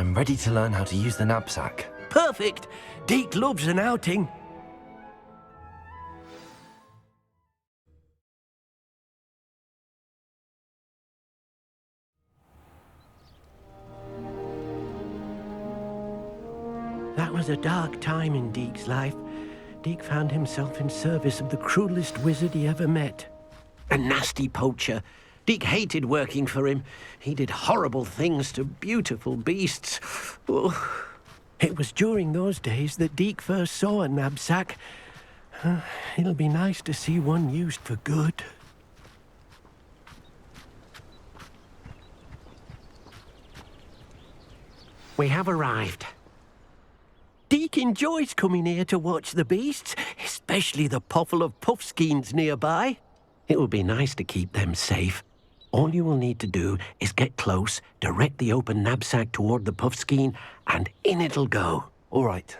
I'm ready to learn how to use the knapsack. Perfect! Deke loves an outing. That was a dark time in Deke's life. Deke found himself in service of the cruelest wizard he ever met. A nasty poacher. Deke hated working for him. He did horrible things to beautiful beasts. Oh. It was during those days that Deke first saw a knapsack. It'll be nice to see one used for good. We have arrived. Deke enjoys coming here to watch the beasts, especially the potful of puffskeins nearby. It will be nice to keep them safe. All you will need to do is get close, direct the open knapsack toward the puffskein, and in it'll go. All right.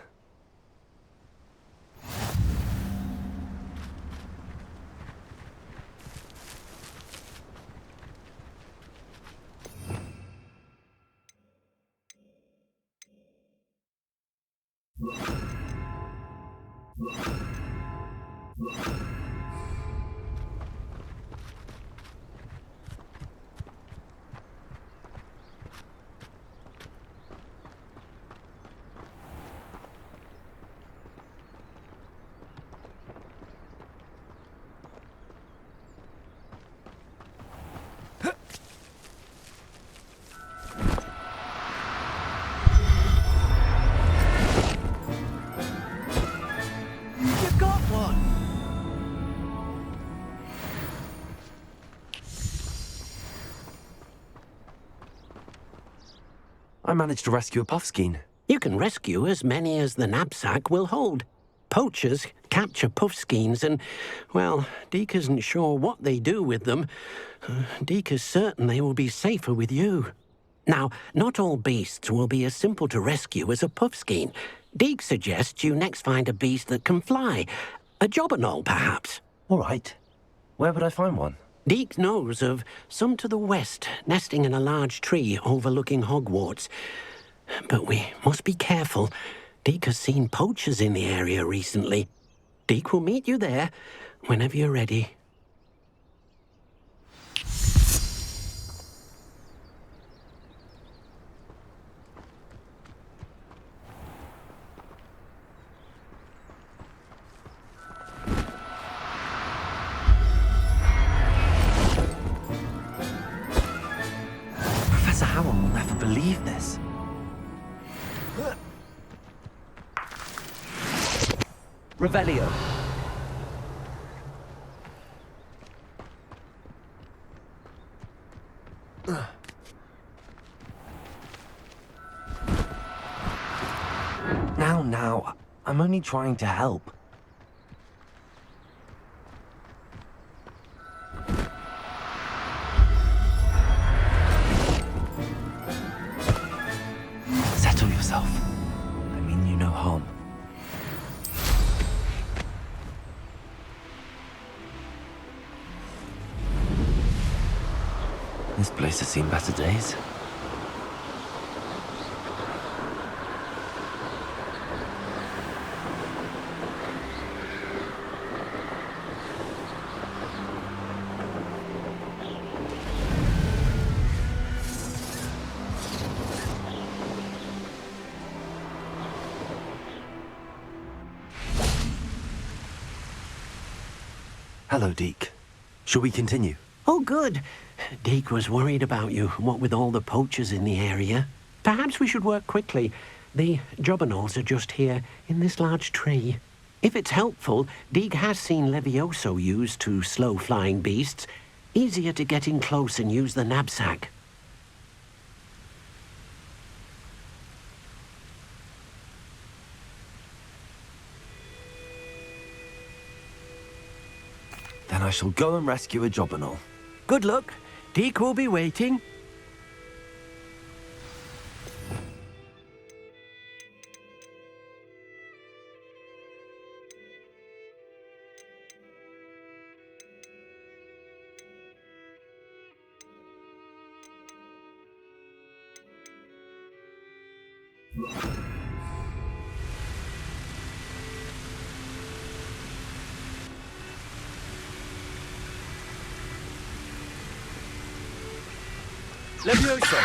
You got one! I managed to rescue a puffskein. You can rescue as many as the knapsack will hold. Poachers capture puffskeins and, well, Deke isn't sure what they do with them. Deke is certain they will be safer with you. Now, not all beasts will be as simple to rescue as a puffskein. Deke suggests you next find a beast that can fly. A jobberknoll, perhaps. All right. Where would I find one? Deke knows of some to the west, nesting in a large tree overlooking Hogwarts. But we must be careful. Deke has seen poachers in the area recently. Deke will meet you there whenever you're ready. Professor Howell will never believe this. Revelio. Now, I'm only trying to help. Settle yourself. I mean you no harm. This place has seen better days. Hello, Deke. Shall we continue? Oh, good. Deke was worried about you, what with all the poachers in the area. Perhaps we should work quickly. The jobberknolls are just here, in this large tree. If it's helpful, Deke has seen Levioso used to slow flying beasts. Easier to get in close and use the knapsack. Then I shall go and rescue a jobberknoll. Good luck. Deke will be waiting. Levioso!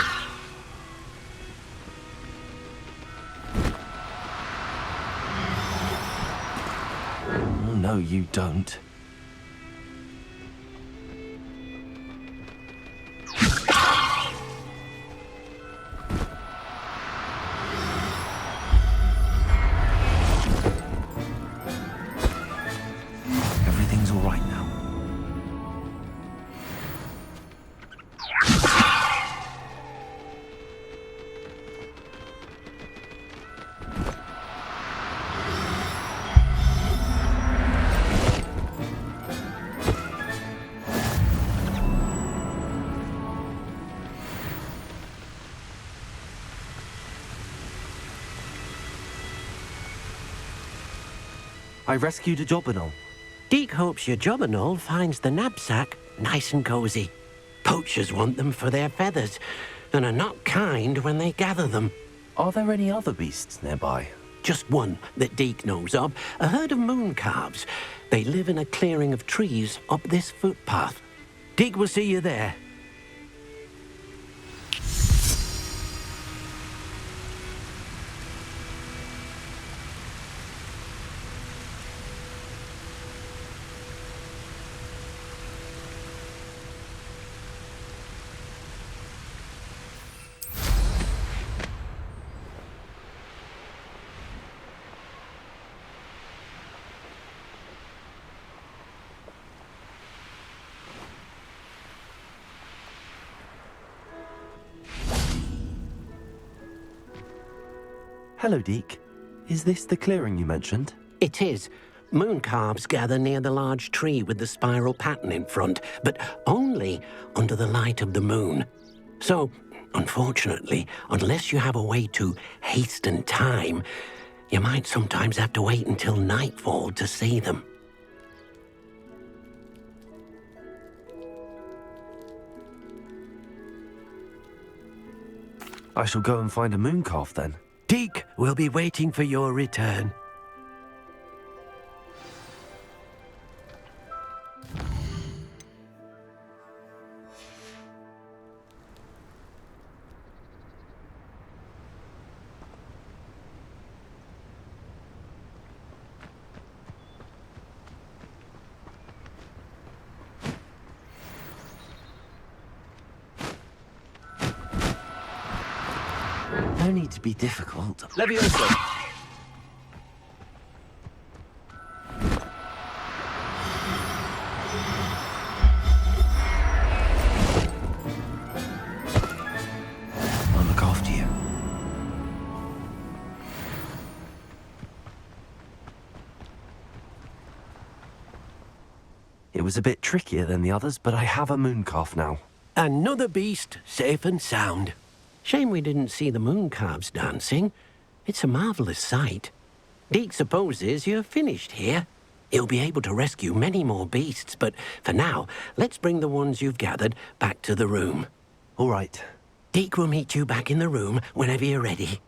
Oh, no, you don't. Everything's all right now. I rescued a Jobberknoll. Deke hopes your Jobberknoll finds the knapsack nice and cozy. Poachers want them for their feathers, and are not kind when they gather them. Are there any other beasts nearby? Just one that Deke knows of, a herd of moon calves. They live in a clearing of trees up this footpath. Deke will see you there. Hello, Deke. Is this the clearing you mentioned? It is. Moon calves gather near the large tree with the spiral pattern in front, but only under the light of the moon. So, unfortunately, unless you have a way to hasten time, you might sometimes have to wait until nightfall to see them. I shall go and find a moon calf then. Deke will be waiting for your return. No need to be difficult. Levioso! I'll look after you. It was a bit trickier than the others, but I have a moon calf now. Another beast, safe and sound. Shame we didn't see the moon calves dancing. It's a marvelous sight. Deke supposes you're finished here. He'll be able to rescue many more beasts, but for now, let's bring the ones you've gathered back to the room. All right. Deke will meet you back in the room whenever you're ready.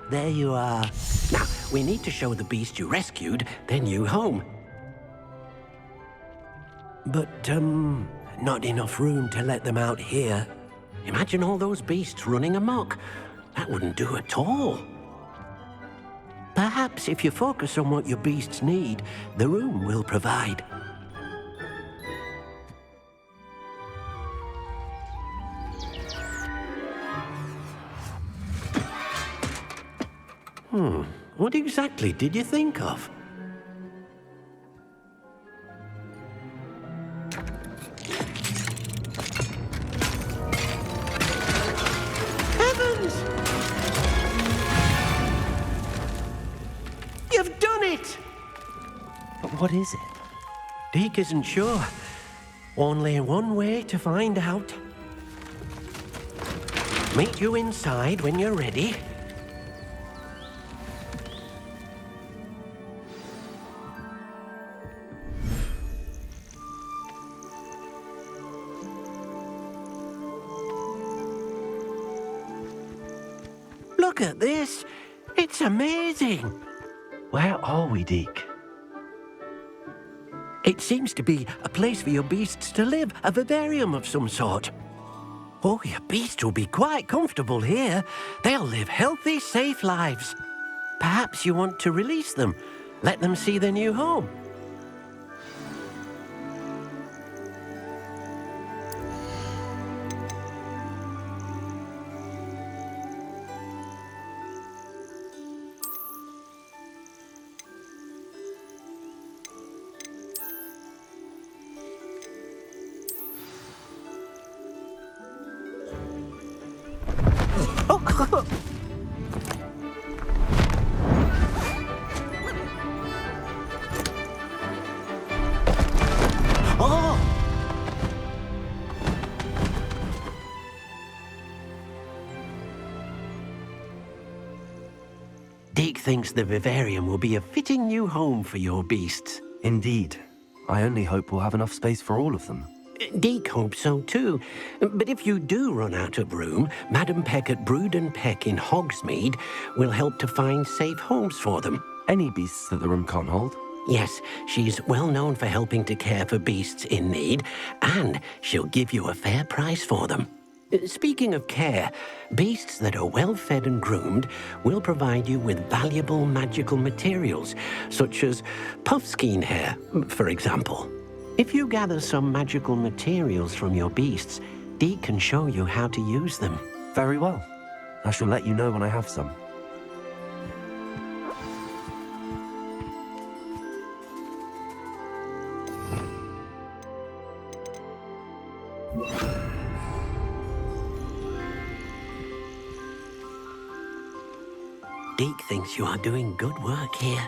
There you are. Now, we need to show the beast you rescued their new home. But, not enough room to let them out here. Imagine all those beasts running amok. That wouldn't do at all. Perhaps if you focus on what your beasts need, the room will provide. What exactly did you think of? Heavens! You've done it! But what is it? Deke isn't sure. Only one way to find out. Meet you inside when you're ready. Look at this. It's amazing. Where are we, Deke? It seems to be a place for your beasts to live, a vivarium of some sort. Oh, your beasts will be quite comfortable here. They'll live healthy, safe lives. Perhaps you want to release them, let them see their new home. Oh! Deke thinks the vivarium will be a fitting new home for your beasts. Indeed. I only hope we'll have enough space for all of them. Deke hopes so too. But if you do run out of room, Madam Peck at Brood and Peck in Hogsmeade will help to find safe homes for them. Any beasts that the room can't hold? Yes, she's well known for helping to care for beasts in need, and she'll give you a fair price for them. Speaking of care, beasts that are well fed and groomed will provide you with valuable magical materials, such as puffskein hair, for example. If you gather some magical materials from your beasts, Deke can show you how to use them. Very well. I shall let you know when I have some. Deke thinks you are doing good work here.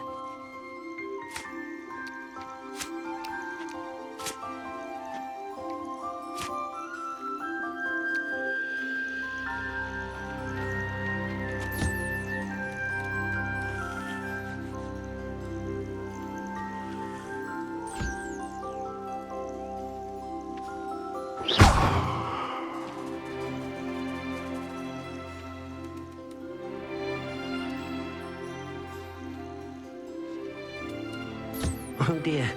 Oh dear,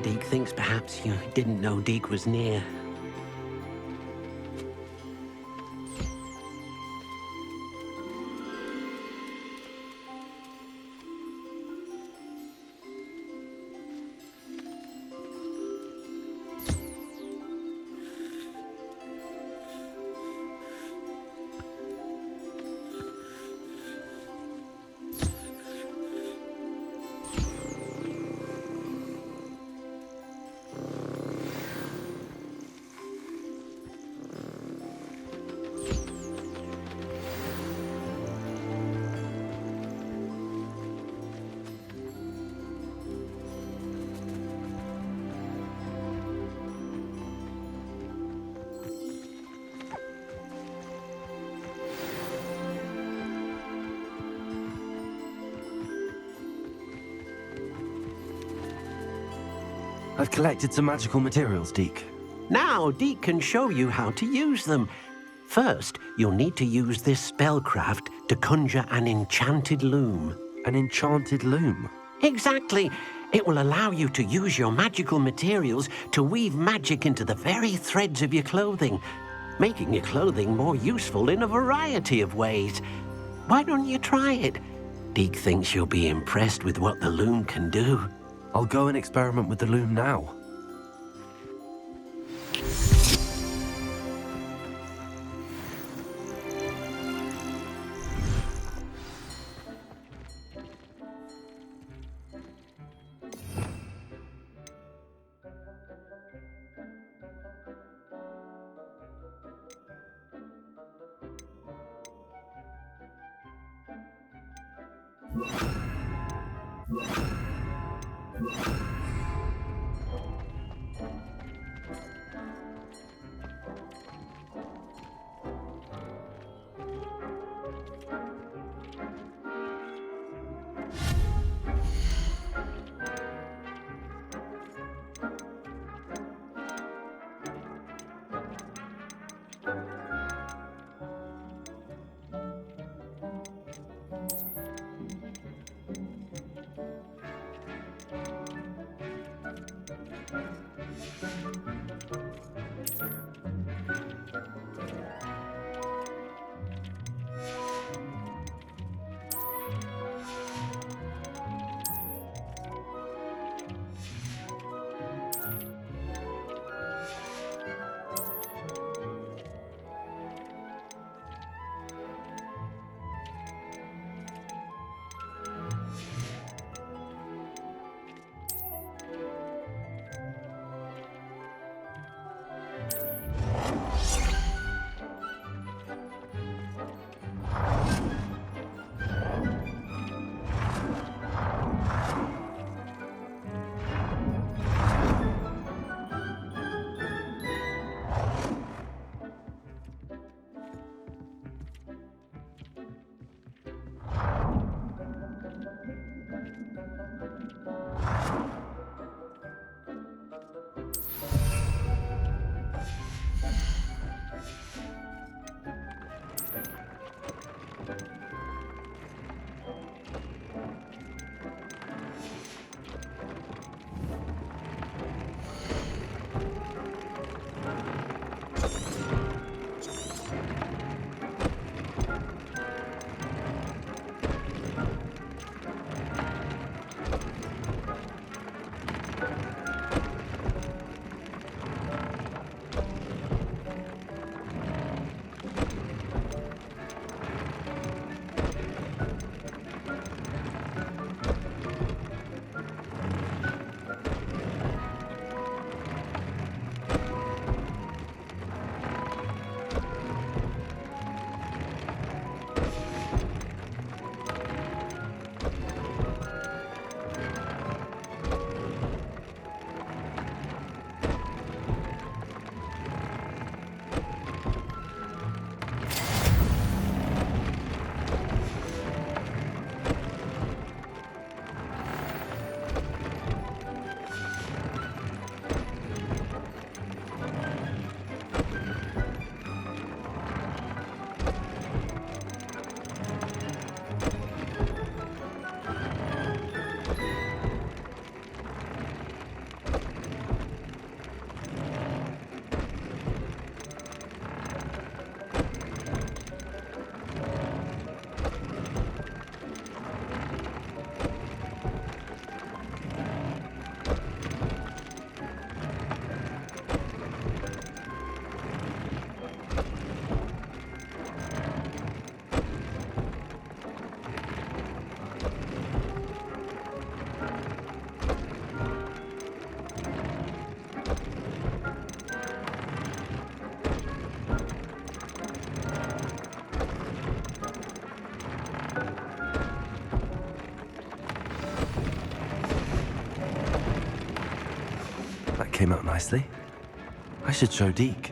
Deke thinks perhaps you didn't know Deke was near. I've collected some magical materials, Deke. Now Deke can show you how to use them. First, you'll need to use this spellcraft to conjure an enchanted loom. An enchanted loom? Exactly. It will allow you to use your magical materials to weave magic into the very threads of your clothing, making your clothing more useful in a variety of ways. Why don't you try it? Deke thinks you'll be impressed with what the loom can do. I'll go and experiment with the loom now. came out nicely. I should show Deke.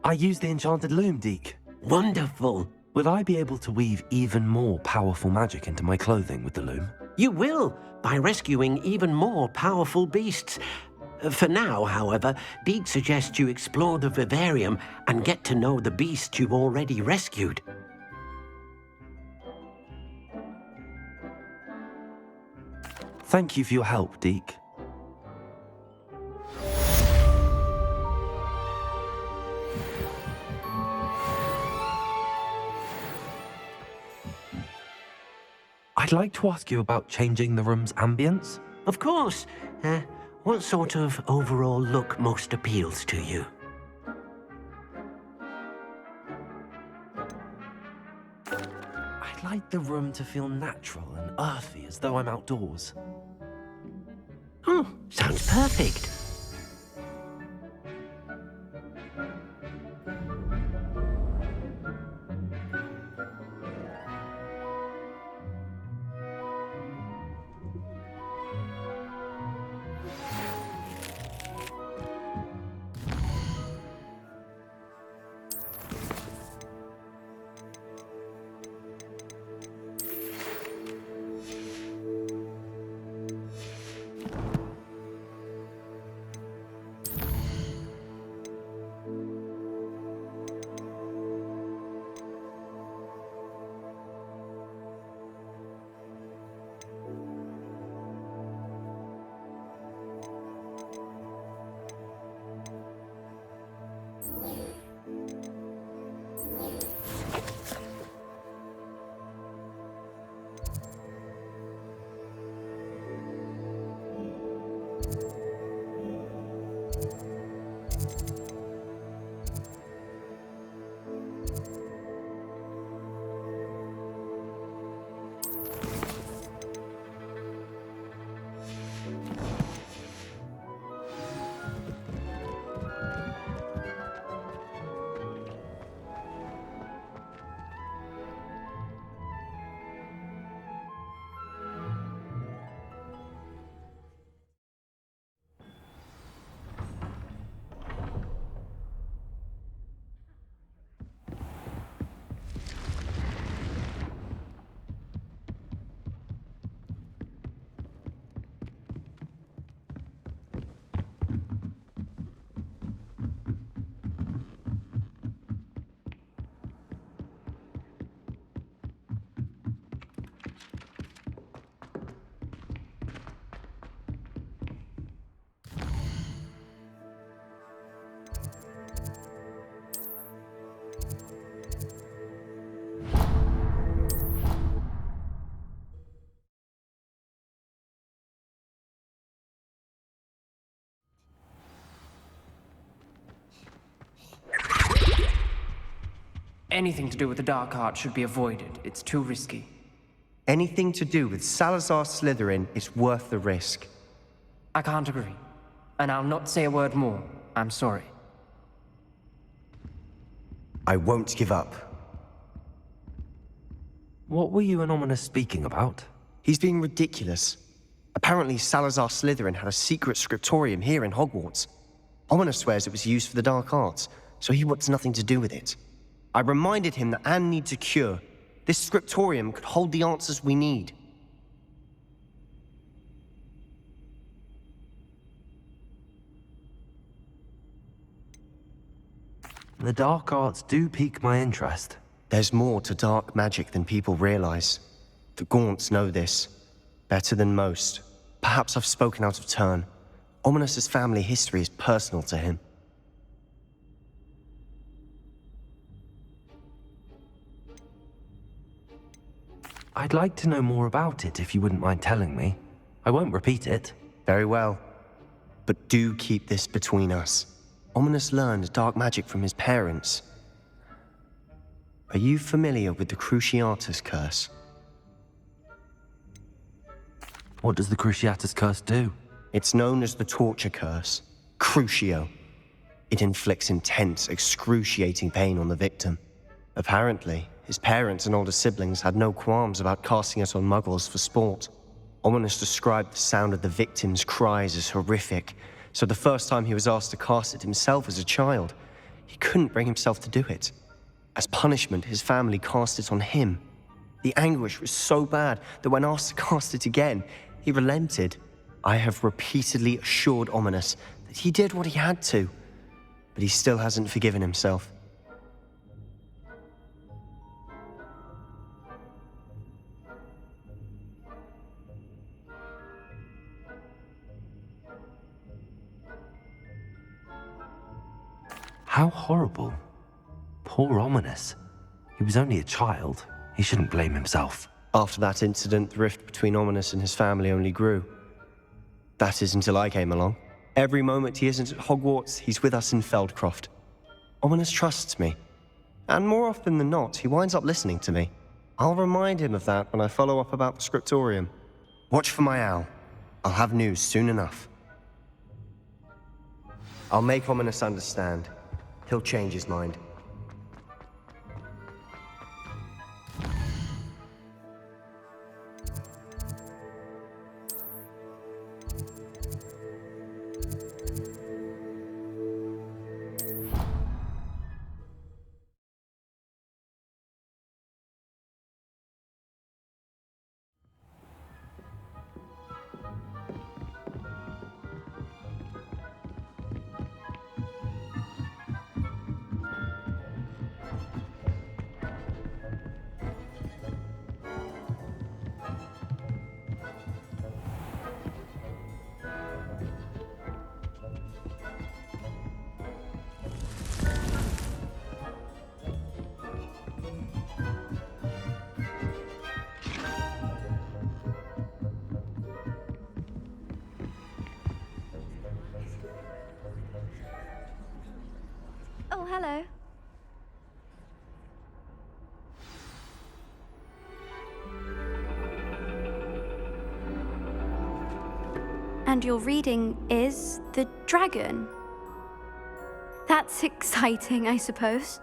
I used the enchanted loom, Deke. Wonderful. Will I be able to weave even more powerful magic into my clothing with the loom? You will, by rescuing even more powerful beasts. For now, however, Deke suggests you explore the vivarium and get to know the beasts you've already rescued. Thank you for your help, Deke. I'd like to ask you about changing the room's ambience. Of course. What sort of overall look most appeals to you? I'd like the room to feel natural and earthy, as though I'm outdoors. Oh, sounds perfect. Anything to do with the dark art should be avoided. It's too risky. Anything to do with Salazar Slytherin is worth the risk. I can't agree. And I'll not say a word more. I'm sorry. I won't give up. What were you and Ominous speaking about? He's being ridiculous. Apparently Salazar Slytherin had a secret scriptorium here in Hogwarts. Ominous swears it was used for the dark arts, so he wants nothing to do with it. I reminded him that Anne needs a cure. This scriptorium could hold the answers we need. The dark arts do pique my interest. There's more to dark magic than people realize. The Gaunts know this better than most. Perhaps I've spoken out of turn. Ominos's family history is personal to him. I'd like to know more about it if you wouldn't mind telling me. I won't repeat it. Very well. But do keep this between us. Ominos learned dark magic from his parents. Are you familiar with the Cruciatus Curse? What does the Cruciatus Curse do? It's known as the Torture Curse, Crucio. It inflicts intense, excruciating pain on the victim. Apparently, his parents and older siblings had no qualms about casting it on muggles for sport. Ominos described the sound of the victim's cries as horrific, so the first time he was asked to cast it himself as a child, he couldn't bring himself to do it. As punishment, his family cast it on him. The anguish was so bad that when asked to cast it again, he relented. I have repeatedly assured Ominos that he did what he had to, but he still hasn't forgiven himself. How horrible. Poor Ominos. He was only a child. He shouldn't blame himself. After that incident, the rift between Ominos and his family only grew. That is until I came along. Every moment he isn't at Hogwarts, he's with us in Feldcroft. Ominos trusts me. And more often than not, he winds up listening to me. I'll remind him of that when I follow up about the scriptorium. Watch for my owl. I'll have news soon enough. I'll make Ominos understand. He'll change his mind. Oh, hello. And your reading is The Dragon. That's exciting, I suppose.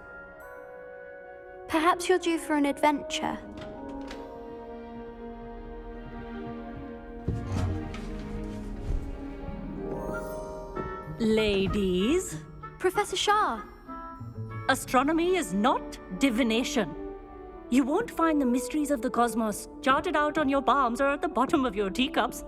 Perhaps you're due for an adventure. Ladies, Professor Shah. astronomy is not divination. You won't find the mysteries of the cosmos charted out on your palms or at the bottom of your teacups.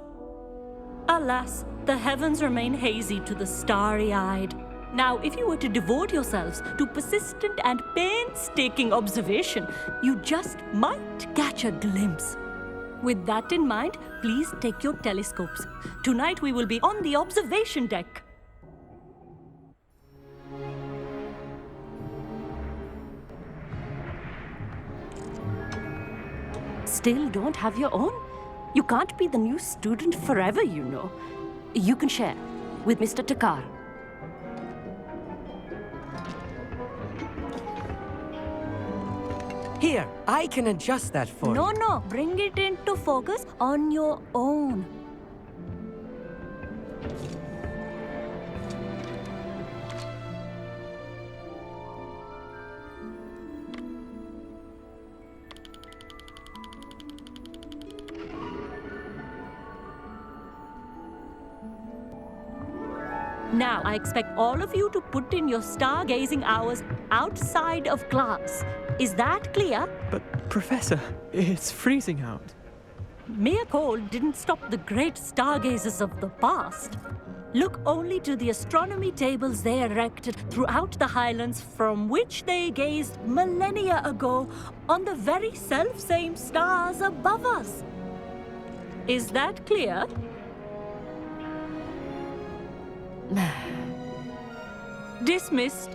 Alas, the heavens remain hazy to the starry-eyed. Now, if you were to devote yourselves to persistent and painstaking observation, you just might catch a glimpse. With that in mind, please take your telescopes. Tonight we will be on the observation deck. Still don't have your own? You can't be the new student forever, you know. You can share with Mr. Takar. Here, I can adjust that for you. No, bring it into focus on your own. Now, I expect all of you to put in your stargazing hours outside of class. Is that clear? But, Professor, it's freezing out. Mere cold didn't stop the great stargazers of the past. look only to the astronomy tables they erected throughout the Highlands, from which they gazed millennia ago on the very self-same stars above us. Is that clear? Dismissed.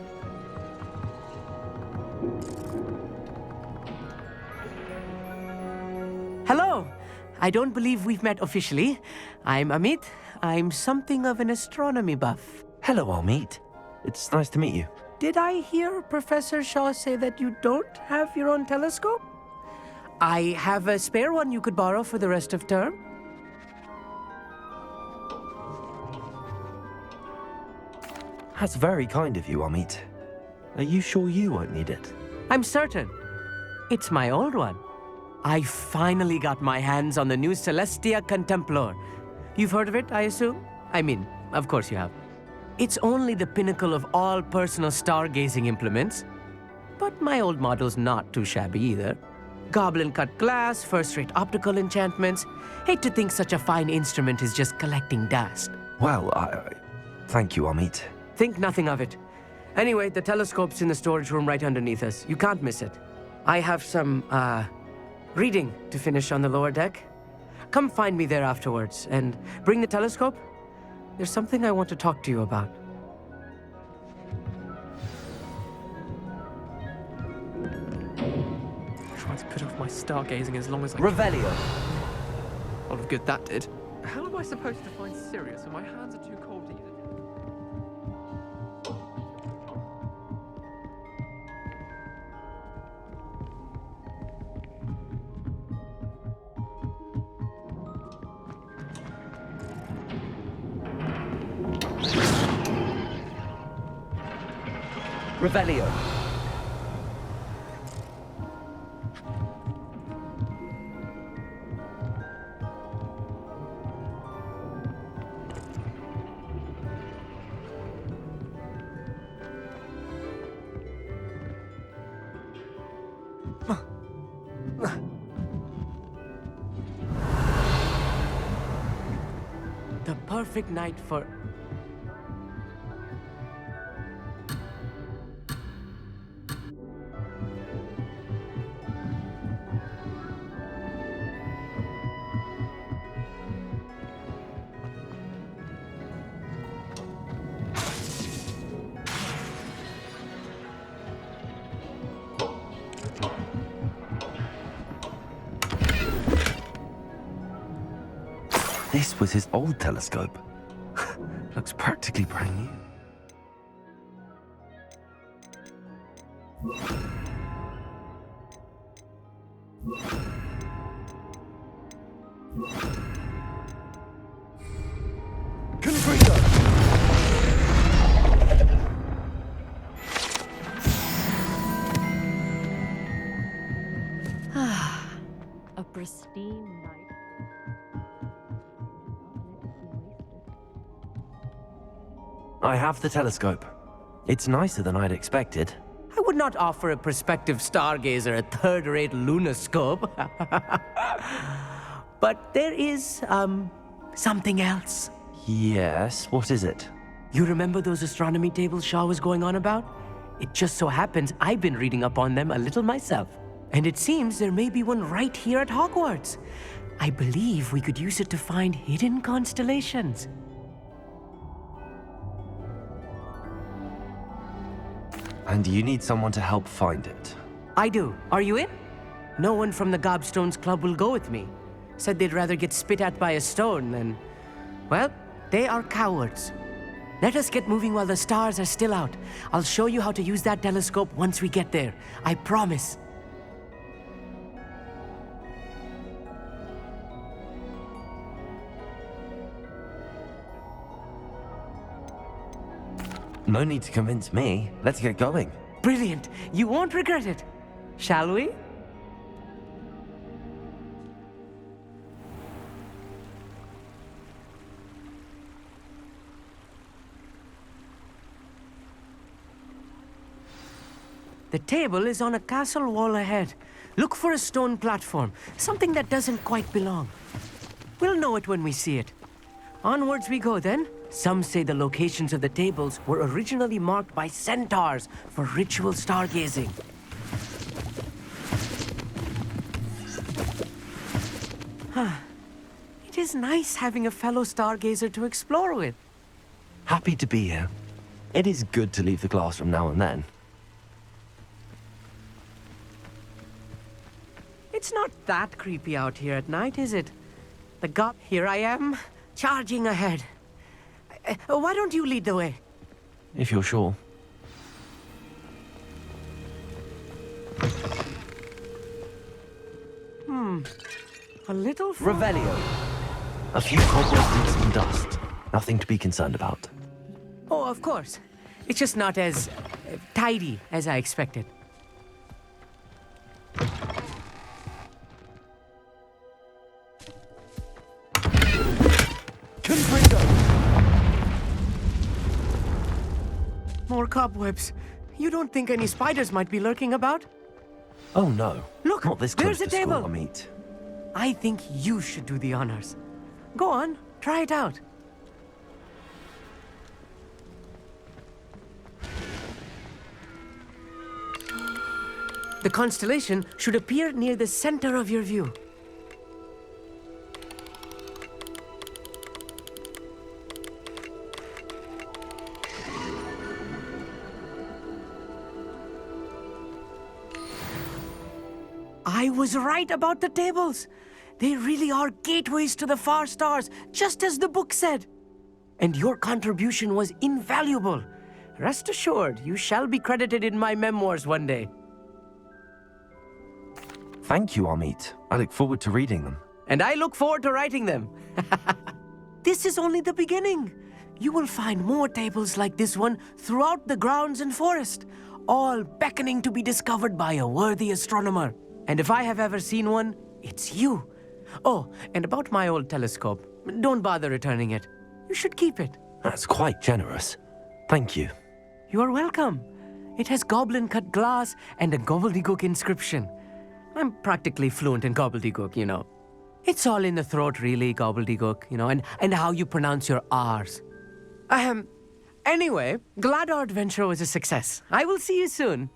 Hello. I don't believe we've met officially. I'm Amit. I'm something of an astronomy buff. Hello, Amit. It's nice to meet you. Did I hear Professor Shaw say that you don't have your own telescope? I have a spare one you could borrow for the rest of term. That's very kind of you, Amit. Are you sure you won't need it? I'm certain. It's my old one. I finally got my hands on the new Celestia Contemplar. You've heard of it, I assume? I mean, of course you have. It's only the pinnacle of all personal stargazing implements. But my old model's not too shabby either. Goblin-cut glass, first-rate optical enchantments. Hate to think such a fine instrument is just collecting dust. Well, thank you, Amit. Think nothing of it. Anyway, the telescope's in the storage room right underneath us. You can't miss it. I have some, reading to finish on the lower deck. Come find me there afterwards, and bring the telescope. There's something I want to talk to you about. Trying to put off my stargazing as long as I Revelio. can. All of good that did. How am I supposed to find Sirius when my hands are too cold to use it? Revelio. The perfect night for... This was his old telescope. Looks practically brand new. A pristine night. I have the telescope. It's nicer than I'd expected. I would not offer a prospective stargazer a third-rate lunoscope. But there is, something else. Yes, what is it? You remember those astronomy tables Shaw was going on about? It just so happens I've been reading up on them a little myself. And it seems there may be one right here at Hogwarts. I believe we could use it to find hidden constellations. And you need someone to help find it. I do. Are you in? No one from the Gobstones Club will go with me. Said they'd rather get spit at by a stone than... Well, they are cowards. Let us get moving while the stars are still out. I'll show you how to use that telescope once we get there. I promise. No need to convince me. Let's get going. Brilliant. You won't regret it. Shall we? The table is on a castle wall ahead. Look for a stone platform, something that doesn't quite belong. We'll know it when we see it. Onwards we go then. Some say the locations of the tables were originally marked by centaurs for ritual stargazing. It is nice having a fellow stargazer to explore with. Happy to be here. It is good to leave the classroom now and then. It's not that creepy out here at night, is it? Here I am, charging ahead. Why don't you lead the way? If you're sure. A little... Revelio. A few cobwebs and some dust. Nothing to be concerned about. Oh, of course. It's just not as tidy as I expected. More cobwebs. You don't think any spiders might be lurking about? Oh no. Look, not this close there's a to school, table. I meet. I think you should do the honors. Go on, try it out. The constellation should appear near the center of your view. I was right about the tables. They really are gateways to the far stars, just as the book said. And your contribution was invaluable. Rest assured, you shall be credited in my memoirs one day. Thank you, Amit. I look forward to reading them. And I look forward to writing them. This is only the beginning. You will find more tables like this one throughout the grounds and forest, all beckoning to be discovered by a worthy astronomer. And if I have ever seen one, it's you. Oh, and about my old telescope, don't bother returning it. You should keep it. That's quite generous. Thank you. You are welcome. It has goblin-cut glass and a gobbledygook inscription. I'm practically fluent in gobbledygook, you know. It's all in the throat, really, gobbledygook, you know, and how you pronounce your R's. Anyway, glad our adventure was a success. I will see you soon.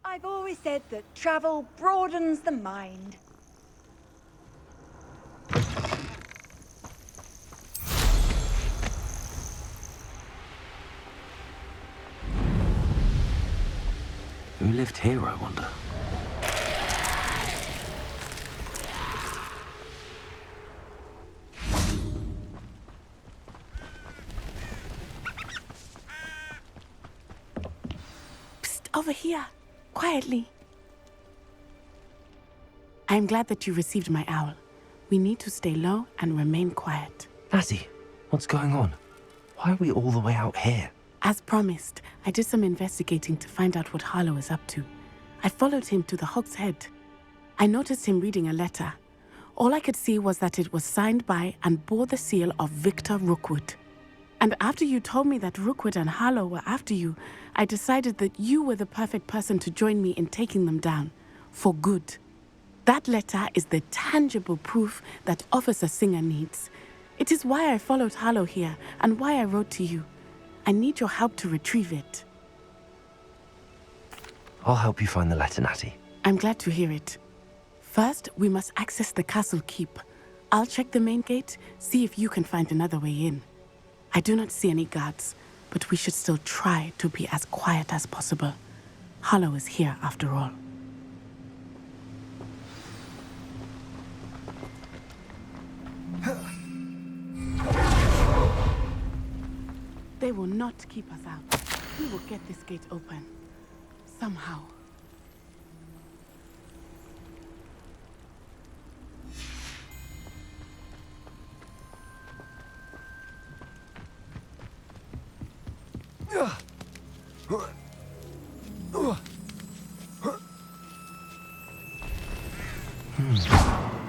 I've always said that travel broadens the mind. Who lived here, I wonder? Psst, over here. Quietly. I am glad that you received my owl. We need to stay low and remain quiet. Natty, what's going on? Why are we all the way out here? As promised, I did some investigating to find out what Harlow is up to. I followed him to the Hog's Head. I noticed him reading a letter. All I could see was that it was signed by and bore the seal of Victor Rookwood. And after you told me that Rookwood and Harlow were after you, I decided that you were the perfect person to join me in taking them down. For good. That letter is the tangible proof that Officer Singer needs. It is why I followed Harlow here and why I wrote to you. I need your help to retrieve it. I'll help you find the letter, Natty. I'm glad to hear it. First, we must access the castle keep. I'll check the main gate, see if you can find another way in. I do not see any guards, but we should still try to be as quiet as possible. Harlow is here after all. They will not keep us out. We will get this gate open. Somehow.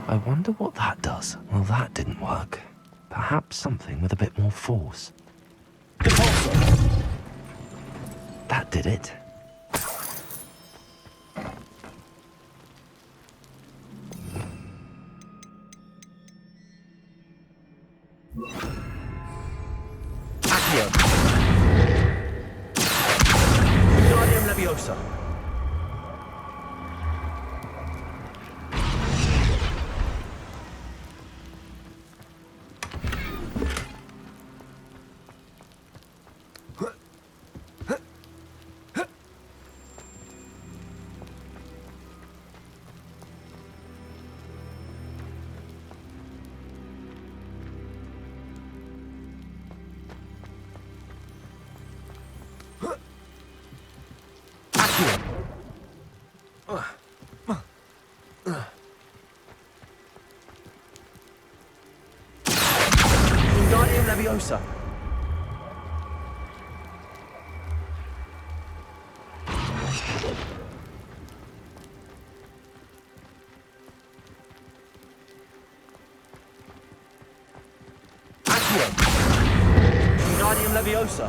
I wonder what that does. Well, that didn't work. Perhaps something with a bit more force. That did it. Accio. Wingardium Leviosa. Wingardium Leviosa. Accio. Wingardium Leviosa.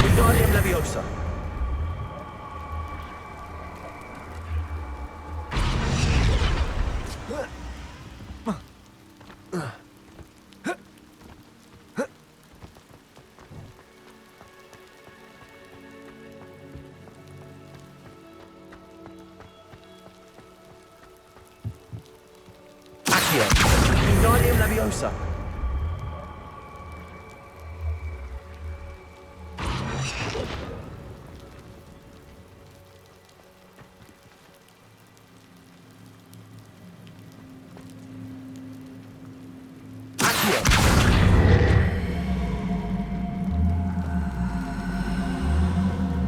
Wingardium Leviosa. Accio. Wingardium Leviosa.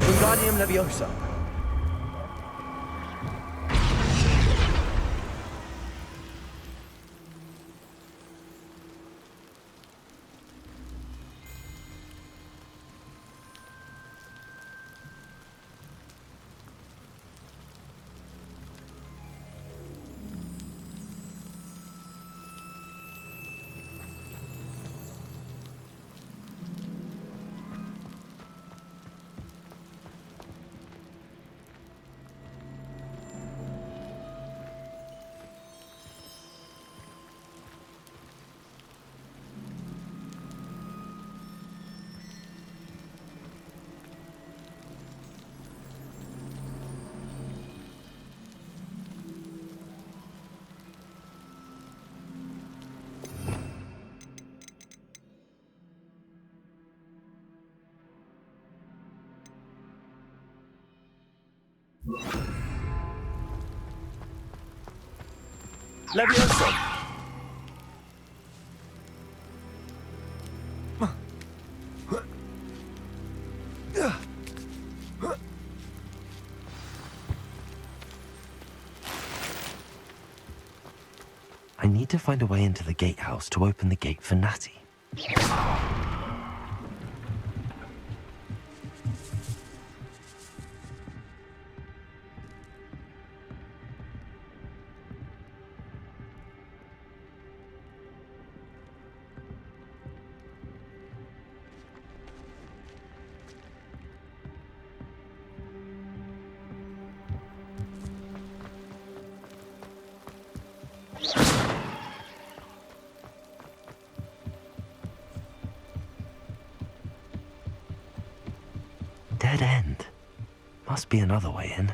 Wingardium Leviosa. Leviosa. I need to find a way into the gatehouse to open the gate for Natty. dead end. Must be another way in.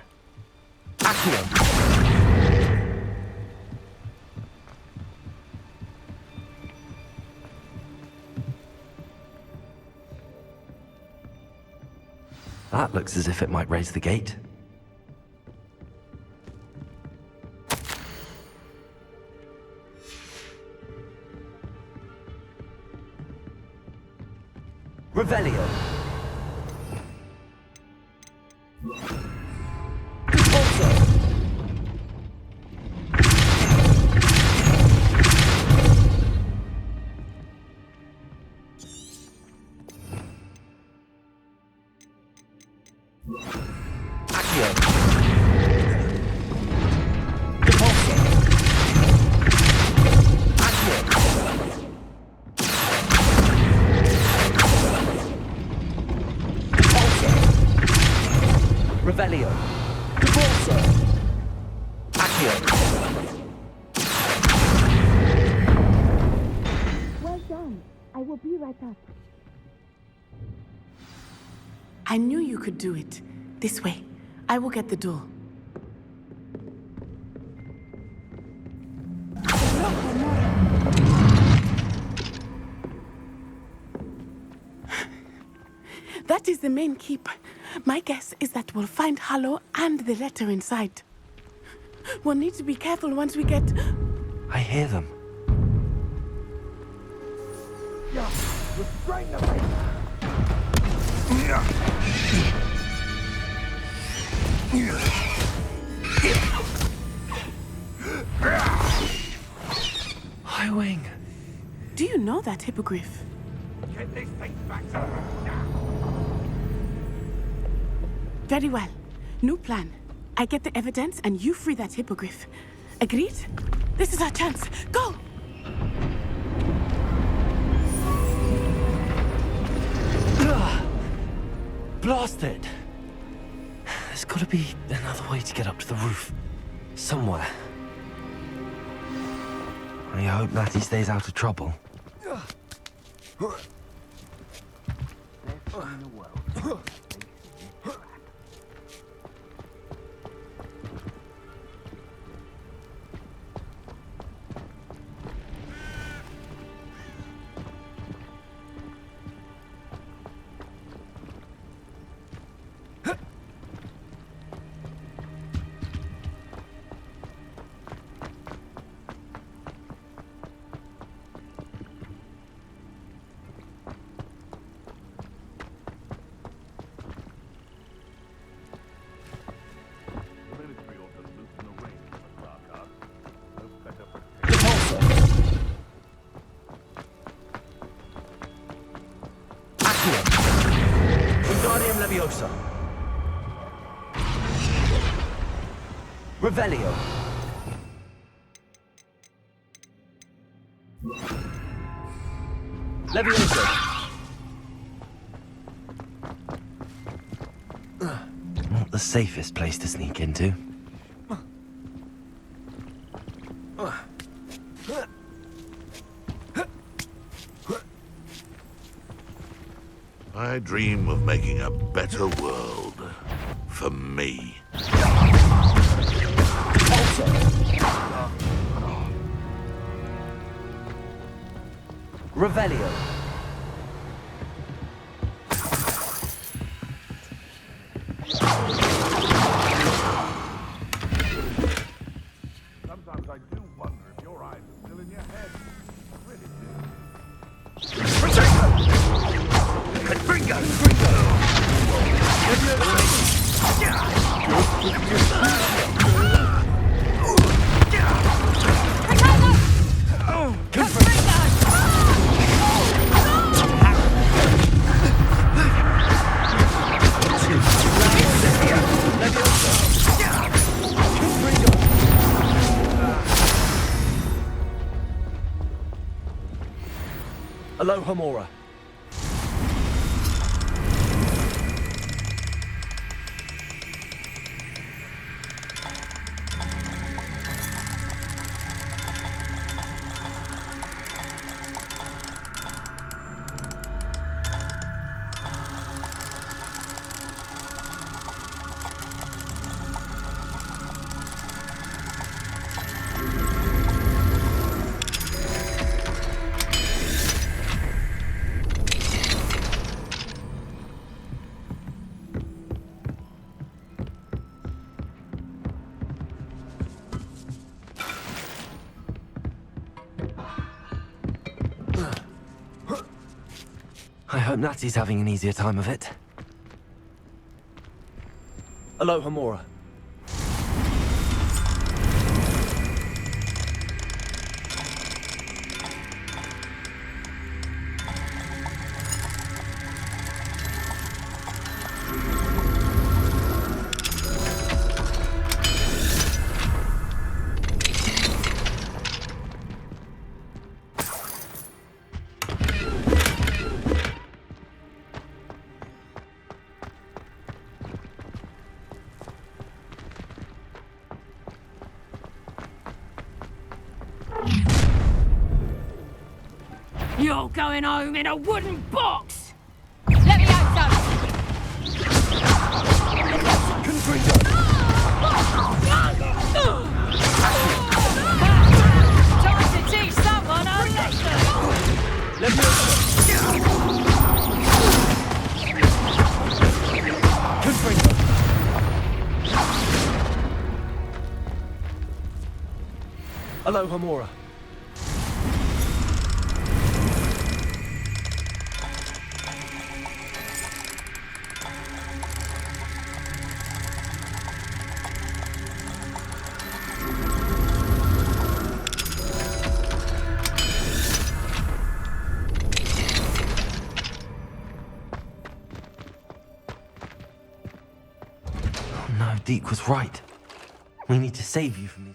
That looks as if it might raise the gate. Revelio. Revelio. Divorso. Accio. Well done. I will be right up. I knew you could do it. This way. I will get the door. That is the main keep. My guess is that we'll find Harlow and the letter inside. We'll need to be careful once we get... I hear them. High Wing. Do you know that hippogriff? Get these things back to Very well. New plan. I get the evidence and you free that hippogriff. Agreed? This is our chance. Go! Blasted! There's gotta be another way to get up to the roof. Somewhere. I hope Matty stays out of trouble. Leviosa. Revelio. Leviosa. Not the safest place to sneak into. I dream of making a better world for me. Revelio. Sometimes I do wonder if your eyes are still in your head. Really do. Bringo! Aloha Mora. I hope Natty's having an easier time of it. Aloha, Mora. You're going home in a wooden box! Let me out, son! Time to teach someone a lesson! Let me Aloha, Mora. No, Deke was right. We need to save you from these.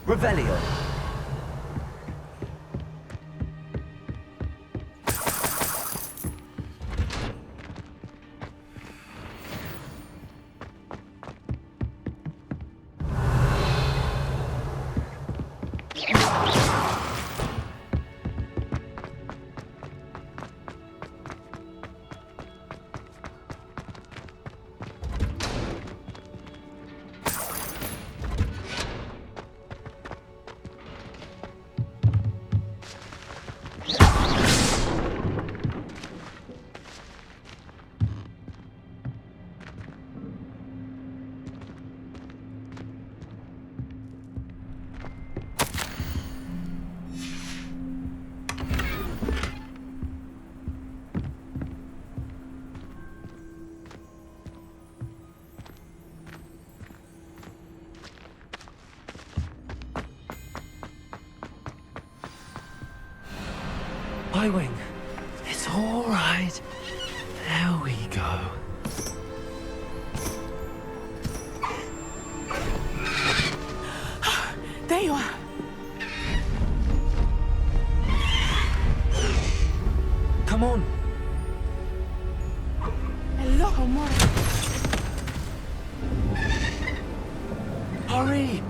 Revelio. Y-Wing. It's all right. There we go. There you are. Come on. Aloha, Mora. Hurry.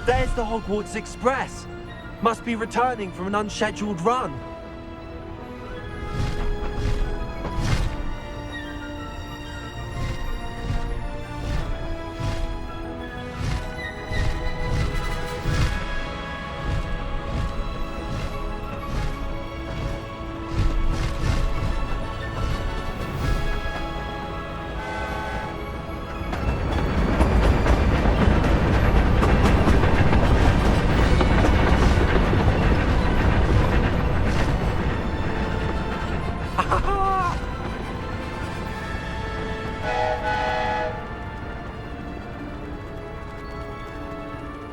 There's the Hogwarts Express. Must be returning from an unscheduled run.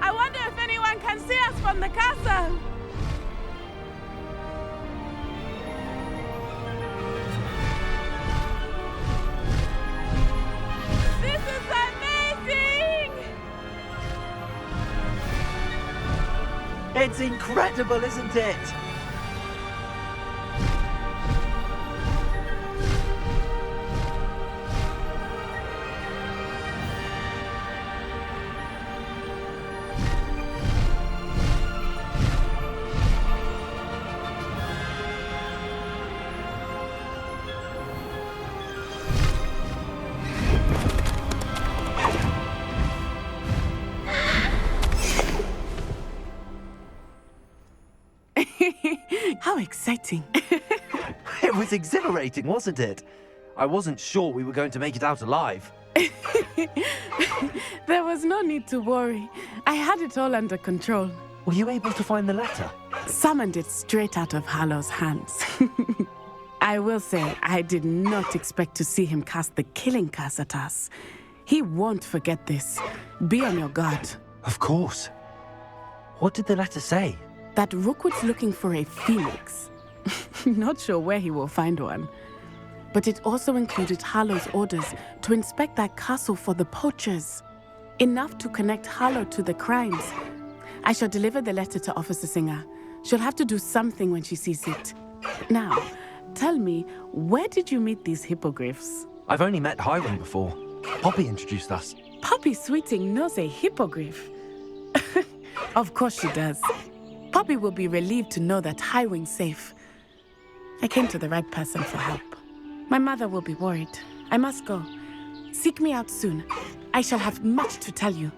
I wonder if anyone can see us from the castle. This is amazing! It's incredible, isn't it? How exciting. It was exhilarating, wasn't it? I wasn't sure we were going to make it out alive. There was no need to worry. I had it all under control. Were you able to find the letter? Summoned it straight out of Harlow's hands. I will say, I did not expect to see him cast the killing curse at us. He won't forget this. Be on your guard. Of course. What did the letter say? That Rookwood's looking for a phoenix. Not sure where he will find one. But it also included Harlow's orders to inspect that castle for the poachers. Enough to connect Harlow to the crimes. I shall deliver the letter to Officer Singer. She'll have to do something when she sees it. Now, tell me, where did you meet these hippogriffs? I've only met Hiram before. Poppy introduced us. Poppy Sweeting knows a hippogriff. Of course she does. Poppy will be relieved to know that Highwing's safe. I came to the right person for help. My mother will be worried. I must go. Seek me out soon. I shall have much to tell you.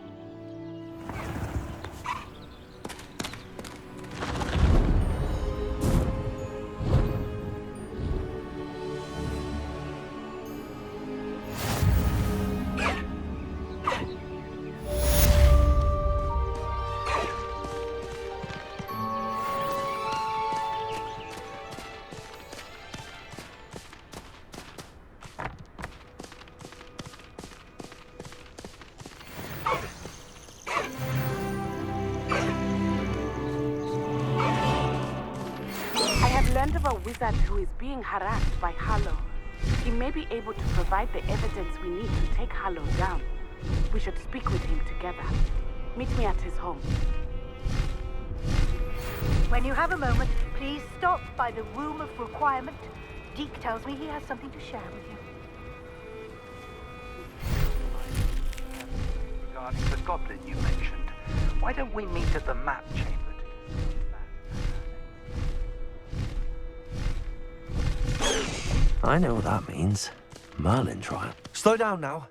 Learned of a wizard who is being harassed by Harlow. He may be able to provide the evidence we need to take Harlow down. We should speak with him together. Meet me at his home. When you have a moment, please stop by the Room of Requirement. Deke tells me he has something to share with you. Regarding the goblin you mentioned, why don't we meet at the map chamber? I know what that means. Merlin trial. Slow down now.